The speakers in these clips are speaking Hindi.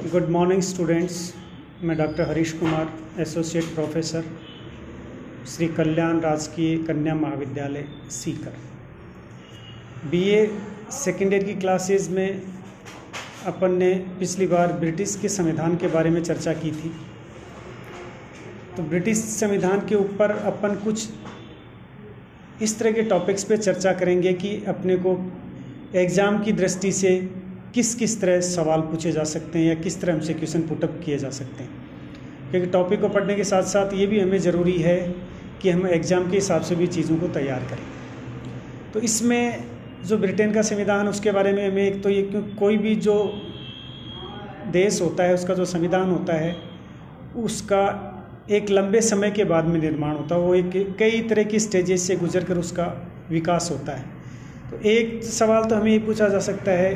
Good morning students. मैं doctor Harish Kumar, associate professor, Shri Kalyan Rajkiya Kanya Mahavidyalaya Sikar. BA second year की क्लासेस में अपन ने पिछली बार ब्रिटिश के संविधान के बारे में चर्चा की थी। तो ब्रिटिश संविधान के ऊपर अपन कुछ इस तरह के टॉपिक्स पे चर्चा करेंगे कि अपने को एग्ज़ाम की दृष्टि से किस किस तरह सवाल पूछे जा सकते हैं या किस तरह हमसे क्वेश्चन पुटअप किए जा सकते हैं। क्योंकि टॉपिक को पढ़ने के साथ साथ ये भी हमें ज़रूरी है कि हम एग्ज़ाम के हिसाब से भी चीज़ों को तैयार करें। तो इसमें जो ब्रिटेन का संविधान उसके बारे में हमें एक तो ये कोई भी जो देश होता है उसका जो संविधान होता है उसका एक लंबे समय के बाद में निर्माण होता है। वो एक कई तरह की स्टेजेस से गुजर कर उसका विकास होता है। तो एक सवाल तो हमें ये पूछा जा सकता है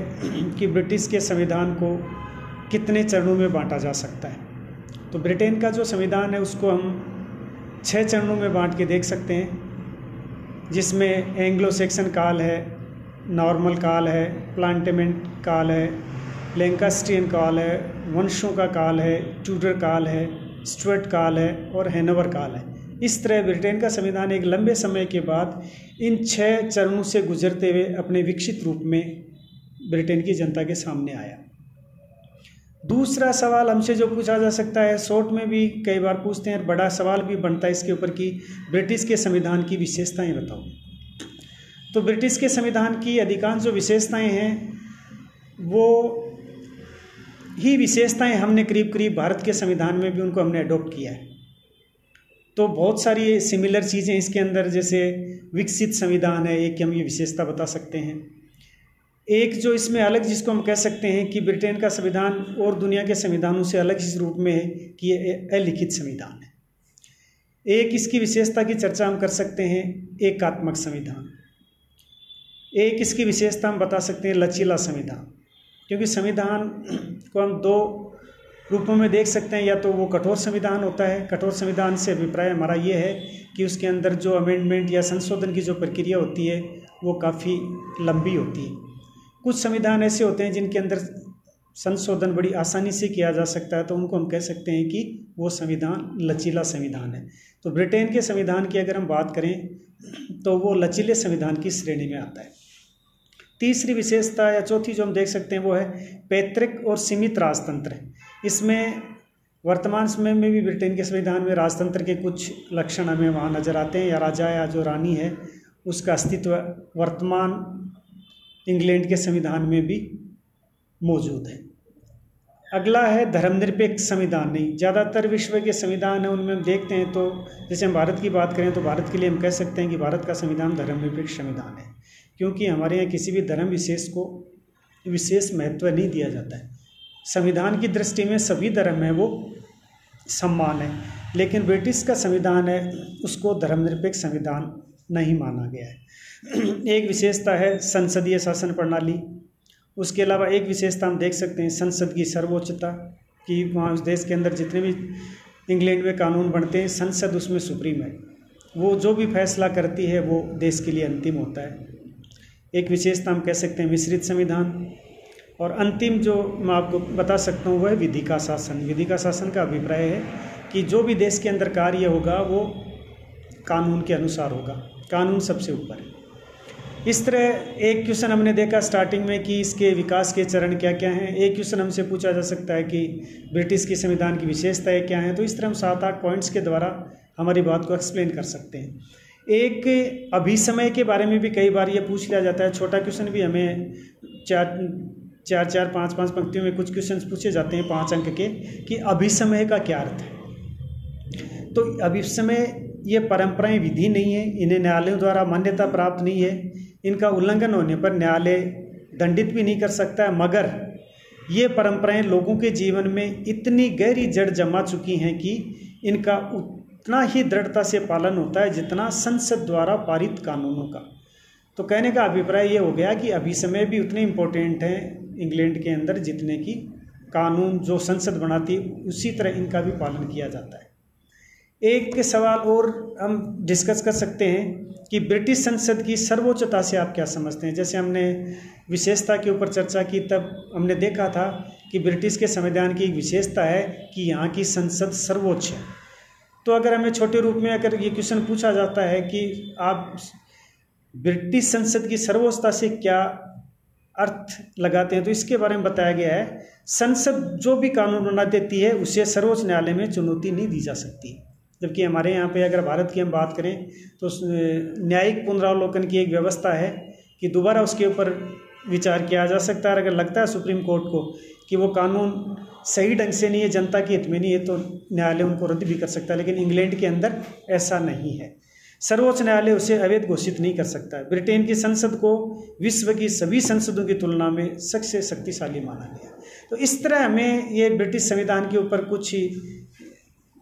कि ब्रिटिश के संविधान को कितने चरणों में बांटा जा सकता है। तो ब्रिटेन का जो संविधान है उसको हम 6 चरणों में बांट के देख सकते हैं, जिसमें एंग्लो सेक्सन काल है, नॉर्मल काल है, प्लांटेमेंट काल है, लैंकास्ट्रियन काल है, वंशों का काल है, ट्यूडर काल है, स्टुअर्ट काल है और हैनोवर काल है। इस तरह ब्रिटेन का संविधान एक लंबे समय के बाद इन 6 चरणों से गुजरते हुए अपने विकसित रूप में ब्रिटेन की जनता के सामने आया। दूसरा सवाल हमसे जो पूछा जा सकता है, शॉर्ट में भी कई बार पूछते हैं, बड़ा सवाल भी बनता है इसके ऊपर कि ब्रिटिश के संविधान की विशेषताएं बताओ। तो ब्रिटिश के संविधान की अधिकांश जो विशेषताएं हैं वो ही विशेषताएं हमने करीब करीब भारत के संविधान में भी उनको हमने अडॉप्ट किया है। तो बहुत सारी सिमिलर चीज़ें इसके अंदर, जैसे विकसित संविधान है, एक हम ये विशेषता बता सकते हैं। एक जो इसमें अलग जिसको हम कह सकते हैं कि ब्रिटेन का संविधान और दुनिया के संविधानों से अलग इस रूप में है कि ये अलिखित संविधान है। एक इसकी विशेषता की चर्चा हम कर सकते हैं, एकात्मक संविधान। एक इसकी विशेषता हम बता सकते हैं, लचीला संविधान। क्योंकि संविधान को हम 2 रूपों में देख सकते हैं, या तो वो कठोर संविधान होता है। कठोर संविधान से अभिप्राय हमारा ये है कि उसके अंदर जो अमेंडमेंट या संशोधन की जो प्रक्रिया होती है वो काफ़ी लंबी होती है। कुछ संविधान ऐसे होते हैं जिनके अंदर संशोधन बड़ी आसानी से किया जा सकता है, तो उनको हम कह सकते हैं कि वो संविधान लचीला संविधान है। तो ब्रिटेन के संविधान की अगर हम बात करें तो वो लचीले संविधान की श्रेणी में आता है। तीसरी विशेषता या चौथी जो हम देख सकते हैं वो है पैतृक और सीमित राजतंत्र। इसमें वर्तमान समय में भी ब्रिटेन के संविधान में राजतंत्र के कुछ लक्षण हमें वहाँ नज़र आते हैं, या राजा या जो रानी है उसका अस्तित्व वर्तमान इंग्लैंड के संविधान में भी मौजूद है। अगला है धर्मनिरपेक्ष संविधान। नहीं, ज़्यादातर विश्व के संविधान है उनमें हम देखते हैं, तो जैसे हम भारत की बात करें तो भारत के लिए हम कह सकते हैं कि भारत का संविधान धर्मनिरपेक्ष संविधान है, क्योंकि हमारे यहाँ किसी भी धर्म विशेष को विशेष महत्व नहीं दिया जाता है। संविधान की दृष्टि में सभी धर्म है वो सम्मान है, लेकिन ब्रिटिश का संविधान है उसको धर्मनिरपेक्ष संविधान नहीं माना गया है। एक विशेषता है संसदीय शासन प्रणाली। उसके अलावा एक विशेषता हम देख सकते हैं संसद की सर्वोच्चता, कि वहाँ उस देश के अंदर जितने भी इंग्लैंड में कानून बनते हैं संसद उसमें सुप्रीम है, वो जो भी फैसला करती है वो देश के लिए अंतिम होता है। एक विशेषता हम कह सकते हैं मिश्रित संविधान। और अंतिम जो मैं आपको बता सकता हूँ वो है विधि का शासन। विधि का शासन का अभिप्राय है कि जो भी देश के अंदर कार्य होगा वो कानून के अनुसार होगा, कानून सबसे ऊपर है। इस तरह एक क्वेश्चन हमने देखा स्टार्टिंग में कि इसके विकास के चरण क्या क्या हैं। एक क्वेश्चन हमसे पूछा जा सकता है कि ब्रिटिश के संविधान की विशेषताएं क्या हैं। तो इस तरह हम 7-8 पॉइंट्स के द्वारा हमारी बात को एक्सप्लेन कर सकते हैं। एक अभिसमय के बारे में भी कई बार ये पूछ लिया जाता है। छोटा क्वेश्चन भी हमें 4-4, 5-5 पंक्तियों में कुछ क्वेश्चंस पूछे जाते हैं 5 अंक के, कि अभिसमय का क्या अर्थ है। तो अभिसमय ये परंपराएं विधि नहीं है, इन्हें न्यायालयों द्वारा मान्यता प्राप्त नहीं है। इनका उल्लंघन होने पर न्यायालय दंडित भी नहीं कर सकता है, मगर ये परंपराएं लोगों के जीवन में इतनी गहरी जड़ जमा चुकी हैं कि इनका उतना ही दृढ़ता से पालन होता है जितना संसद द्वारा पारित कानूनों का। तो कहने का अभिप्राय ये हो गया कि अभिसमय भी उतने इम्पोर्टेंट हैं इंग्लैंड के अंदर जितने कि कानून जो संसद बनाती है, उसी तरह इनका भी पालन किया जाता है। एक सवाल और हम डिस्कस कर सकते हैं कि ब्रिटिश संसद की सर्वोच्चता से आप क्या समझते हैं। जैसे हमने विशेषता के ऊपर चर्चा की, तब हमने देखा था कि ब्रिटिश के संविधान की एक विशेषता है कि यहाँ की संसद सर्वोच्च है। तो अगर हमें छोटे रूप में अगर ये क्वेश्चन पूछा जाता है कि आप ब्रिटिश संसद की सर्वोच्चता से क्या अर्थ लगाते हैं, तो इसके बारे में बताया गया है, संसद जो भी कानून बना देती है उसे सर्वोच्च न्यायालय में चुनौती नहीं दी जा सकती। जबकि हमारे यहाँ पे अगर भारत की हम बात करें तो न्यायिक पुनरावलोकन की एक व्यवस्था है कि दोबारा उसके ऊपर विचार किया जा सकता है। अगर लगता है सुप्रीम कोर्ट को कि वो कानून सही ढंग से नहीं है, जनता के हित में नहीं है, तो न्यायालय उनको रद्द भी कर सकता है। लेकिन इंग्लैंड के अंदर ऐसा नहीं है, सर्वोच्च न्यायालय उसे अवैध घोषित नहीं कर सकता है। ब्रिटेन की संसद को विश्व की सभी संसदों की तुलना में सबसे शक्तिशाली माना गया। तो इस तरह हमें ये ब्रिटिश संविधान के ऊपर कुछ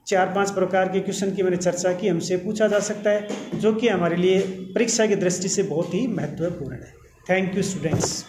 4-5 प्रकार के क्वेश्चन की मैंने चर्चा की, हमसे पूछा जा सकता है, जो कि हमारे लिए परीक्षा की दृष्टि से बहुत ही महत्वपूर्ण है। Thank you students.